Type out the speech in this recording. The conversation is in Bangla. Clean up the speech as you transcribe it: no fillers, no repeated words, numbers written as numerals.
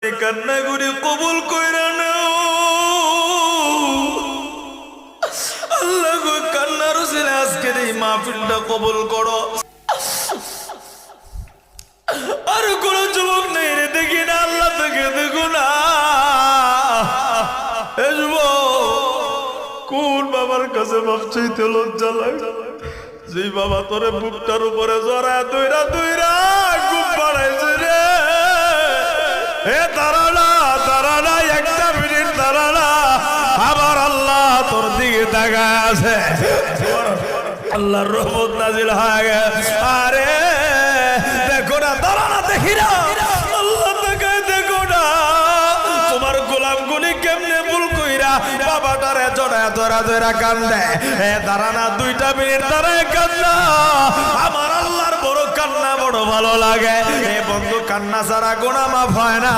কান্নাগুড়ি কবুল কইরা নাও আল্লাহ গো, কান্নার উসিলায় আজকের এই মাহফিলটা কবুল করো। আর কোন যুবক নেই রে, দেখি না আল্লাহ থেকে দেখো না। কোন বাবার কাছে বাপ চাইতে লজ্জা লাগে? যে বাবা তোরে বুকটার উপরে জড়া দইরা দইরা খুব বাড়াইছে রে। হে দাঁড়ানা দাঁড়ানা, একটা মিনিট দাঁড়ানা, আবার আল্লাহ তোর দিকে তাকায় আছে। আল্লাহর রহমত নাজিল হয়ে গেছে। আরে দেখো না, দাঁড়ানা, দেখি না, আল্লাহ তাকায় দেখো না। তোমার গোলাম গুলি কেমনে ভুল কইরা বাবাটারে জড়া জড়া জড়া কান্দে। হে দাঁড়ানা, 2টা মিনিট দাঁড়ায় কান্না। আমার আল্লাহর বড় কান্না বড় ভালো লাগে। এ বন্ধু, কান্না ছাড়া গুনাহ মাফ হয় না।